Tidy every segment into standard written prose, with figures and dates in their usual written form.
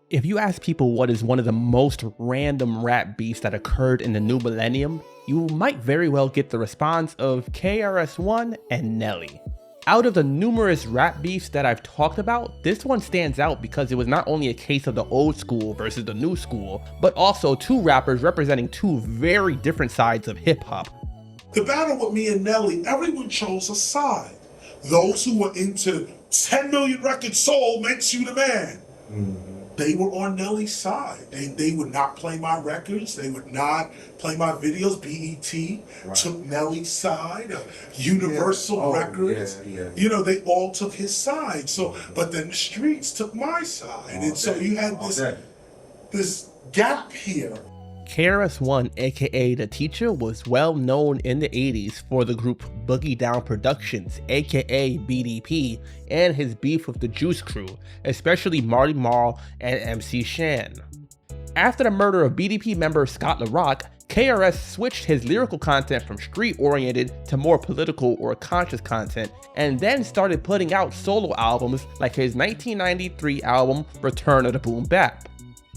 If you ask people what is one of the most random rap beefs that occurred in the new millennium, you might very well get the response of KRS-One and Nelly. Out of the numerous rap beefs that I've talked about, this one stands out because it was not only a case of the old school versus the new school, but also two rappers representing two very different sides of hip hop. The battle with me and Nelly, everyone chose a side. Those who were into 10 million records sold makes you the man. They were on Nelly's side. They would not play my records. They would not play my videos. BET took Nelly's side. Universal Records. You know, they all took his side. So, but then the streets took my side. And so you had this gap here. KRS-One, aka The Teacher, was well known in the 80s for the group Boogie Down Productions, aka BDP, and his beef with the Juice Crew, especially Marty Marl and MC Shan. After the murder of BDP member Scott LaRock, KRS switched his lyrical content from street-oriented to more political or conscious content, and then started putting out solo albums like his 1993 album Return of the Boom Bap.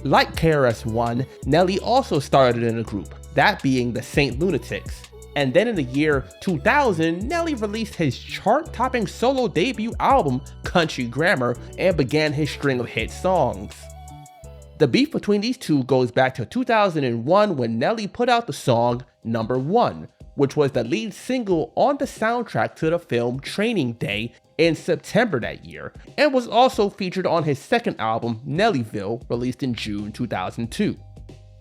Like KRS-One, Nelly also started in a group, that being the St. Lunatics. And then in the year 2000, Nelly released his chart-topping solo debut album, Country Grammar, and began his string of hit songs. The beef between these two goes back to 2001 when Nelly put out the song Number One, which was the lead single on the soundtrack to the film Training Day in September that year, and was also featured on his second album, Nellyville, released in June 2002.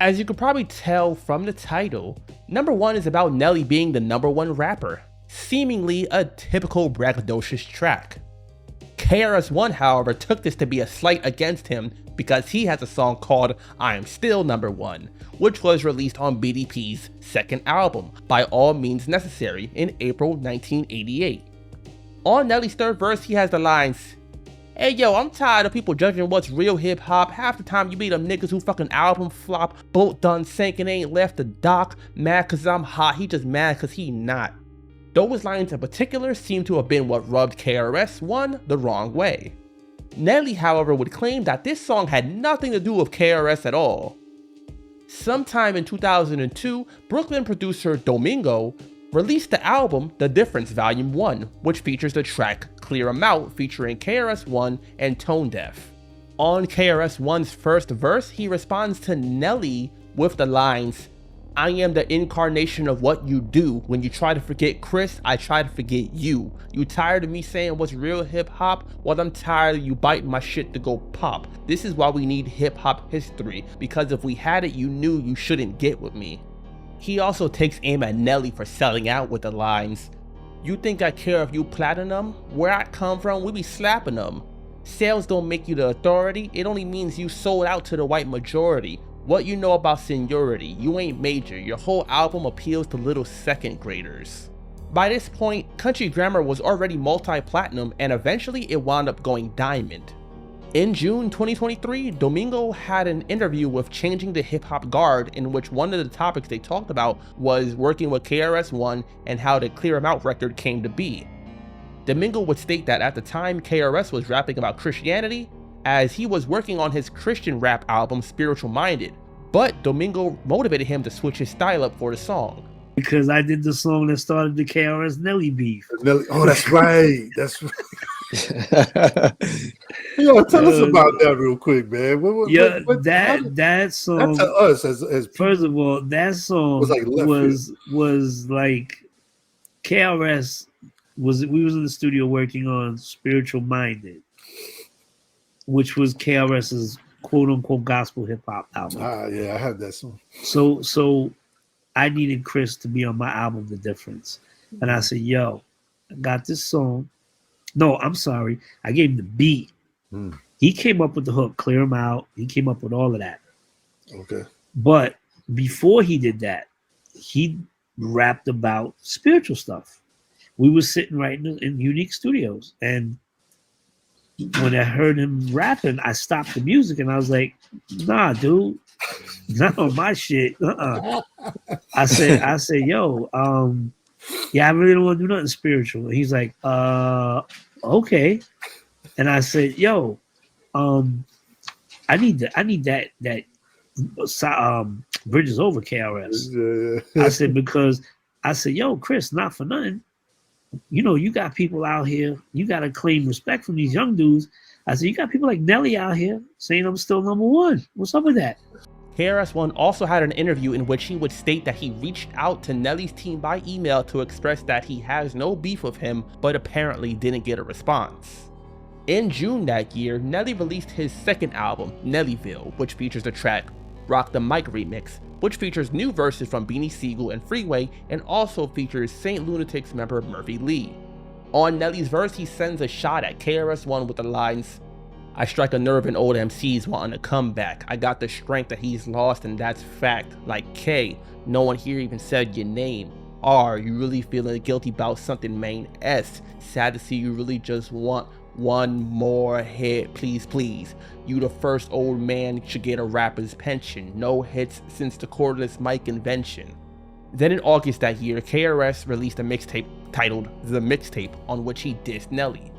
As you could probably tell from the title, Number One is about Nelly being the number one rapper, seemingly a typical braggadocious track. KRS-One, however, took this to be a slight against him because he has a song called I Am Still Number One, which was released on BDP's second album, By All Means Necessary, in April 1988. On Nelly's third verse, he has the lines, "Hey yo, I'm tired of people judging what's real hip hop. Half the time you be them niggas who fucking album flop, boat done sank and ain't left the dock. Mad cause I'm hot, he just mad cause he not." Those lines in particular seem to have been what rubbed KRS-One the wrong way. Nelly, however, would claim that this song had nothing to do with KRS at all. Sometime in 2002, Brooklyn producer Domingo released the album The Difference Volume 1, which features the track Clear 'Em Out featuring KRS-One and Tone Deaf. On KRS-One's first verse, he responds to Nelly with the lines, "I am the incarnation of what you do. When you try to forget Chris, I try to forget you. You tired of me saying what's real hip hop? Well, I'm tired of you biting my shit to go pop. This is why we need hip hop history, because if we had it, you knew you shouldn't get with me." He also takes aim at Nelly for selling out with the lines, "You think I care if you platinum? Where I come from, we be slapping them. Sales don't make you the authority, it only means you sold out to the white majority. What you know about seniority? You ain't major, your whole album appeals to little second graders." By this point, Country Grammar was already multi-platinum and eventually it wound up going diamond. In June 2023, Domingo had an interview with Changing the Hip Hop Guard in which one of the topics they talked about was working with KRS-One and how the Clear 'Em Out record came to be. Domingo would state that at the time KRS was rapping about Christianity, as he was working on his Christian rap album Spiritual Minded, but Domingo motivated him to switch his style up for the song. Because I did the song that started the KRS Nelly beef. Nelly, oh, that's right. That's right. Yo, tell us about that real quick, man. That song. To us as first of all, that song was like KRS was. We was in the studio working on Spiritual Minded, which was KRS's quote unquote gospel hip hop album. Yeah, I had that song. So I needed Chris to be on my album, The Difference. And I said, yo, I got this song. No, I'm sorry. I gave him the beat. He came up with the hook, Clear 'Em Out. He came up with all of that. Okay. But before he did that, he rapped about spiritual stuff. We were sitting right in Unique Studios. And when I heard him rapping, I stopped the music and I was like, nah, dude. Not on my shit. I said, yo, yeah, I really don't want to do nothing spiritual. And he's like, okay. And I said, yo, I I need that Bridges Over KRS. Yeah. I said, because I said, yo, Chris, not for nothing. You know, you got people out here, you got to claim respect from these young dudes. I said, you got people like Nelly out here saying I'm still number one. What's up with that? KRS-One also had an interview in which he would state that he reached out to Nelly's team by email to express that he has no beef with him, but apparently didn't get a response. In June that year, Nelly released his second album, Nellyville, which features the track Rock the Mic Remix, which features new verses from Beanie Sigel and Freeway, and also features St. Lunatics member Murphy Lee. On Nelly's verse, he sends a shot at KRS-One with the lines, "I strike a nerve in old MCs wanting to come back. I got the strength that he's lost, and that's fact. Like K, no one here even said your name. R, you really feeling guilty about something, man. S, sad to see you really just want one more hit, please, please. You the first old man should get a rapper's pension. No hits since the cordless mic invention." Then in August that year, KRS released a mixtape titled The Mixtape, on which he dissed Nelly.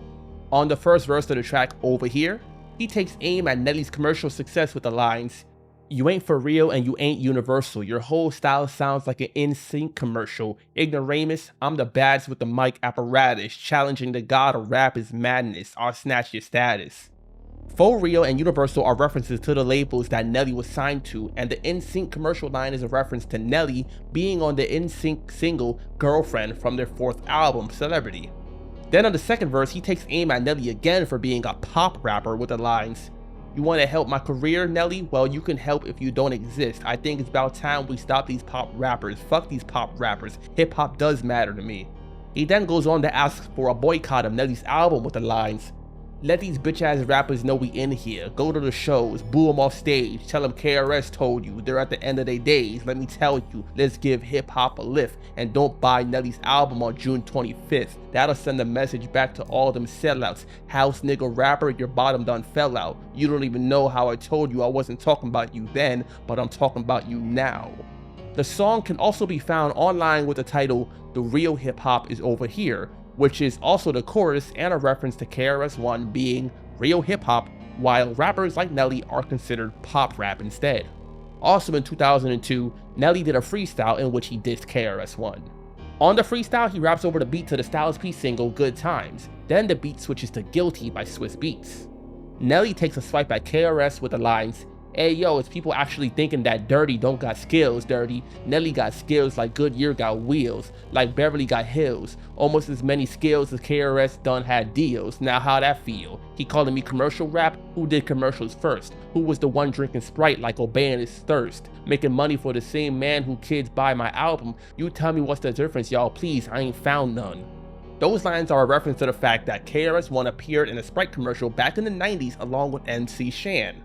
On the first verse of the track, Over Here, he takes aim at Nelly's commercial success with the lines, "You ain't for real and you ain't universal. Your whole style sounds like an St commercial. Ignoramus, I'm the baddest with the mic apparatus. Challenging the god of rap is madness. I'll snatch your status." For Real and Universal are references to the labels that Nelly was signed to, and the NSYNC commercial line is a reference to Nelly being on the NSYNC single Girlfriend from their fourth album, Celebrity. Then on the second verse, he takes aim at Nelly again for being a pop rapper with the lines, "You want to help my career, Nelly? Well, you can help if you don't exist. I think it's about time we stop these pop rappers. Fuck these pop rappers. Hip hop does matter to me." He then goes on to ask for a boycott of Nelly's album with the lines, "Let these bitch ass rappers know we in here. Go to the shows, boo them off stage, tell them KRS told you, they're at the end of their days. Let me tell you, let's give hip hop a lift, and don't buy Nelly's album on June 25th. That'll send a message back to all them sellouts. House nigga rapper, your bottom done fell out. You don't even know how I told you I wasn't talking about you then, but I'm talking about you now." The song can also be found online with the title The Real Hip Hop Is Over Here, which is also the chorus and a reference to KRS-One being real hip hop, while rappers like Nelly are considered pop rap instead. Also in 2002, Nelly did a freestyle in which he dissed KRS-One. On the freestyle, he raps over the beat to the Styles P single Good Times, then the beat switches to Guilty by Swiss Beats. Nelly takes a swipe at KRS with the lines, "Hey yo, it's people actually thinking that Dirty don't got skills, Dirty. Nelly got skills like Goodyear got wheels, like Beverly got hills. Almost as many skills as KRS done had deals. Now how that feel? He calling me commercial rap? Who did commercials first? Who was the one drinking Sprite like obeying his thirst? Making money for the same man who kids buy my album? You tell me what's the difference, y'all, please, I ain't found none." Those lines are a reference to the fact that KRS-One appeared in a Sprite commercial back in the 90s along with MC Shan.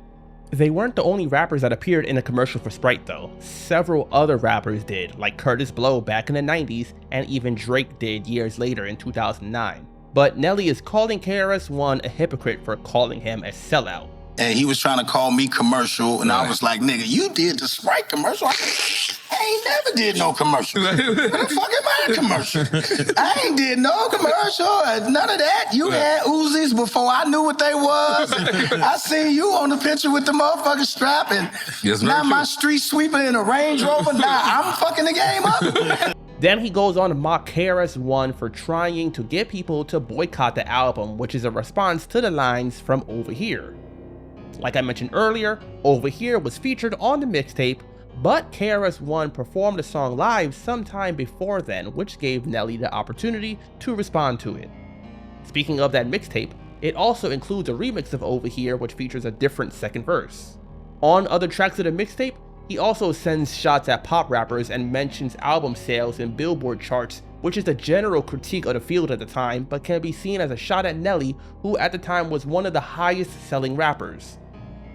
They weren't the only rappers that appeared in a commercial for Sprite though. Several other rappers did, like Curtis Blow back in the 90s, and even Drake did years later in 2009. But Nelly is calling KRS-One a hypocrite for calling him a sellout. And he was trying to call me commercial, and I was like, "Nigga, you did the Sprite commercial. I ain't never did no commercial. What the fuck am I a commercial? I ain't did no commercial, none of that. You had Uzis before I knew what they was. I seen you on the picture with the motherfucking strap, and now my street sweeper in a Range Rover. Now I'm fucking the game up." Then he goes on to mock KRS-One for trying to get people to boycott the album, which is a response to the lines from Over Here. Like I mentioned earlier, Over Here was featured on the mixtape, but KRS-One performed the song live sometime before then, which gave Nelly the opportunity to respond to it. Speaking of that mixtape, it also includes a remix of Over Here, which features a different second verse. On other tracks of the mixtape, he also sends shots at pop rappers and mentions album sales and Billboard charts, which is the general critique of the field at the time, but can be seen as a shot at Nelly, who at the time was one of the highest selling rappers.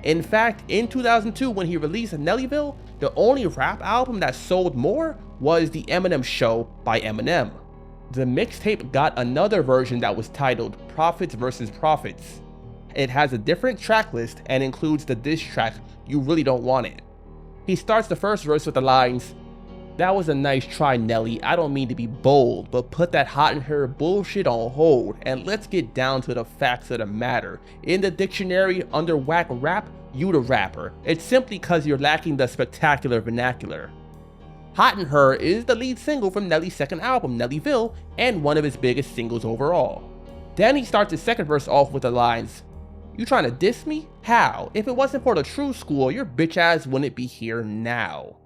In fact, in 2002 when he released Nellyville, the only rap album that sold more was The Eminem Show by Eminem. The mixtape got another version that was titled Profits vs. Profits. It has a different track list and includes the diss track You Really Don't Want It. He starts the first verse with the lines, "That was a nice try, Nelly. I don't mean to be bold, but put that hot and her bullshit on hold, and let's get down to the facts of the matter. In the dictionary, under whack rap, you the rapper. It's simply cause you're lacking the spectacular vernacular. Hot in Her is the lead single from Nelly's second album, Nellyville, and one of his biggest singles overall. Then he starts his second verse off with the lines, "You trying to diss me? How? If it wasn't for the true school, your bitch ass wouldn't be here now."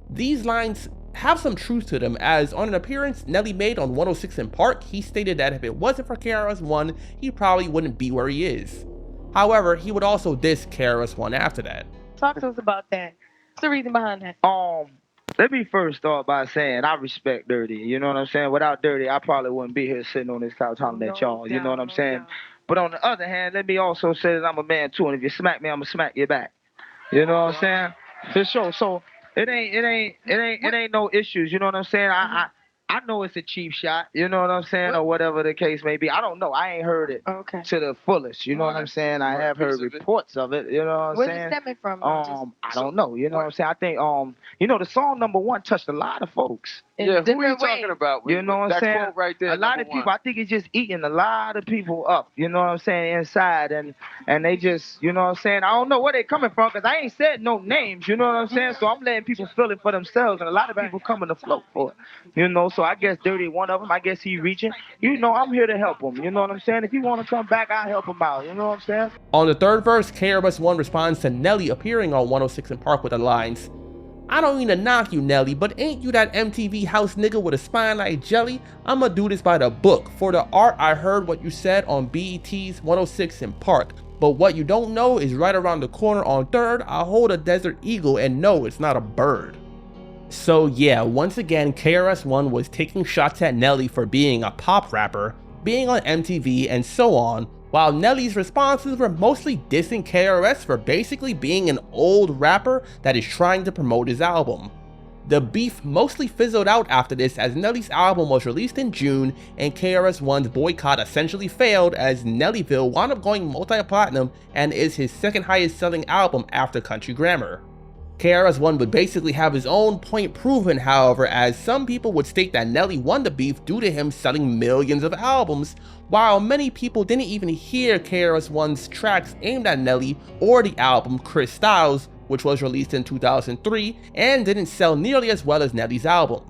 These lines have some truth to them, as on an appearance Nelly made on 106 in Park, he stated that if it wasn't for KRS-One, he probably wouldn't be where he is. However, he would also diss KRS-One after that. Talk to us about that. What's the reason behind that? Let me first start by saying I respect Dirty. You know what I'm saying? Without Dirty, I probably wouldn't be here sitting on this couch hollering at y'all. You know what I'm saying? But on the other hand, let me also say that I'm a man too, and if you smack me, I'm gonna smack you back. You know what I'm saying? For sure. So it ain't no issues. You know what I'm saying? I know it's a cheap shot, you know what I'm saying, or whatever the case may be. I don't know. I ain't heard it to the fullest, you know what I'm saying? I have heard reports of it, you know what I'm saying? Where's it stemming from? I don't know, you know what I'm saying? I think, you know, the song number one touched a lot of folks. Yeah, who are you talking about? You know what I'm saying? Quote right there, a lot of people, I think it's just eating a lot of people up, you know what I'm saying, inside, and they just, you know what I'm saying? I don't know where they coming from, because I ain't said no names, you know what I'm saying? So I'm letting people feel it for themselves, and a lot of people coming to float for it, you know? So I guess Dirty one of them, I guess he reaching. You know, I'm here to help him, you know what I'm saying? If he want to come back, I'll help him out, you know what I'm saying? On the third verse, KRS-One responds to Nelly appearing on 106 in Park with the lines, "I don't mean to knock you, Nelly, but ain't you that MTV house nigga with a spine like jelly? I'ma do this by the book. For the art, I heard what you said on BET's 106 in Park. But what you don't know is right around the corner on 3rd, I hold a Desert Eagle and no, it's not a bird." So yeah, once again, KRS-One was taking shots at Nelly for being a pop rapper, being on MTV, and so on, while Nelly's responses were mostly dissing KRS for basically being an old rapper that is trying to promote his album. The beef mostly fizzled out after this, as Nelly's album was released in June and KRS-One's boycott essentially failed, as Nellyville wound up going multi-platinum and is his second highest selling album after Country Grammar. KRS-One would basically have his own point proven, however, as some people would state that Nelly won the beef due to him selling millions of albums, while many people didn't even hear KRS-One's tracks aimed at Nelly or the album Chris Styles, which was released in 2003 and didn't sell nearly as well as Nelly's album.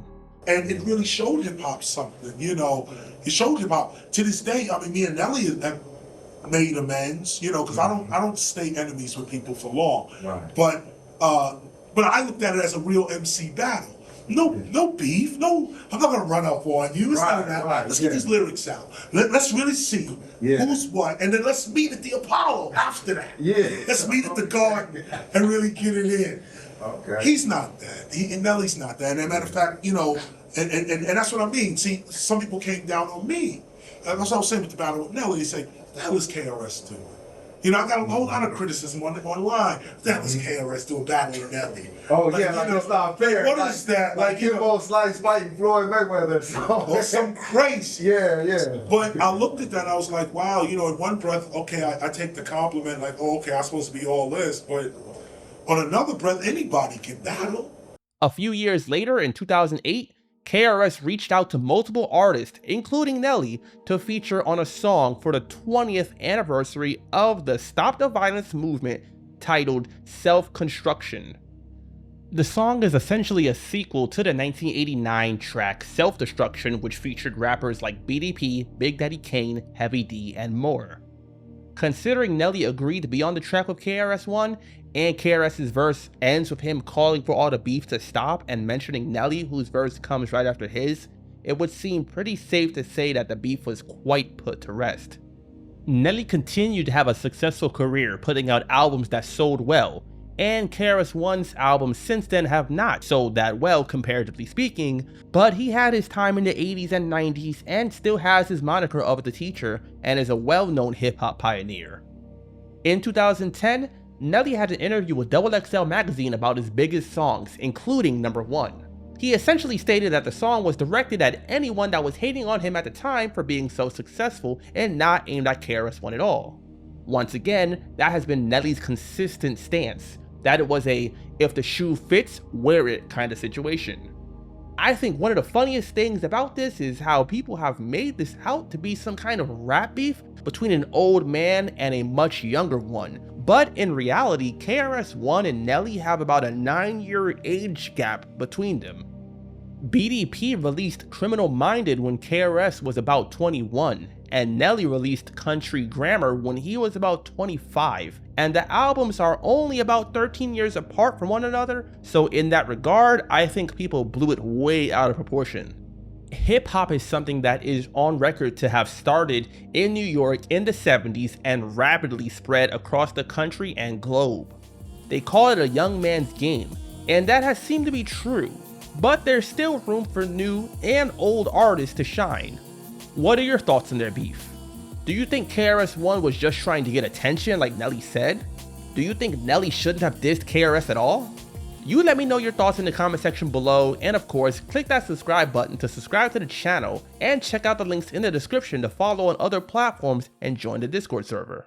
And it really showed hip hop something, you know. It showed hip hop. To this day, I mean, me and Nelly have made amends, you know, because I don't stay enemies with people for long. Right. But I looked at it as a real MC battle. No beef. No, I'm not gonna run up on you. It's none of that. Let's get these lyrics out. Let's really see who's what, and then let's meet at the Apollo after that. Let's meet at the Garden and really get it in. Okay. He's not that. Nelly's not that. And as a matter of fact, you know, and that's what I mean. See, some people came down on me. That's what I was saying with the battle with Nelly. They say, "What the hell is KRS doing?" You know, I got a whole lot of criticism online. That was KRS doing battle with Nelly. Oh, like, yeah, like it's not fair. What is that? Like Kimbo Slice fighting Floyd Mayweather. Or some crazy. Yeah. But I looked at that and I was like, wow, you know, in one breath, okay, I take the compliment, like, oh, okay, I'm supposed to be all this. But on another breath, anybody can battle. A few years later, in 2008, KRS reached out to multiple artists, including Nelly, to feature on a song for the 20th anniversary of the Stop the Violence movement titled Self-Construction. The song is essentially a sequel to the 1989 track Self-Destruction, which featured rappers like BDP, Big Daddy Kane, Heavy D, and more. Considering Nelly agreed to be on the track with KRS-One, and KRS's verse ends with him calling for all the beef to stop and mentioning Nelly, whose verse comes right after his, it would seem pretty safe to say that the beef was quite put to rest. Nelly continued to have a successful career, putting out albums that sold well, and KRS-One's albums since then have not sold that well, comparatively speaking, but he had his time in the 80s and 90s and still has his moniker of the teacher and is a well-known hip-hop pioneer. In 2010, Nelly had an interview with XXL magazine about his biggest songs, including number 1. He essentially stated that the song was directed at anyone that was hating on him at the time for being so successful and not aimed at KRS-One at all. Once again, that has been Nelly's consistent stance, that it was a if the shoe fits, wear it kind of situation. I think one of the funniest things about this is how people have made this out to be some kind of rap beef between an old man and a much younger one, But in reality, KRS-One and Nelly have about a 9-year age gap between them. BDP released Criminal Minded when KRS was about 21, and Nelly released Country Grammar when he was about 25, and the albums are only about 13 years apart from one another, so in that regard, I think people blew it way out of proportion. Hip-hop is something that is on record to have started in New York in the 70s and rapidly spread across the country and globe. They call it a young man's game, and that has seemed to be true, but there's still room for new and old artists to shine. What are your thoughts on their beef? Do you think KRS-One was just trying to get attention like Nelly said? Do you think Nelly shouldn't have dissed KRS at all? You let me know your thoughts in the comment section below, and of course, click that subscribe button to subscribe to the channel, and check out the links in the description to follow on other platforms and join the Discord server.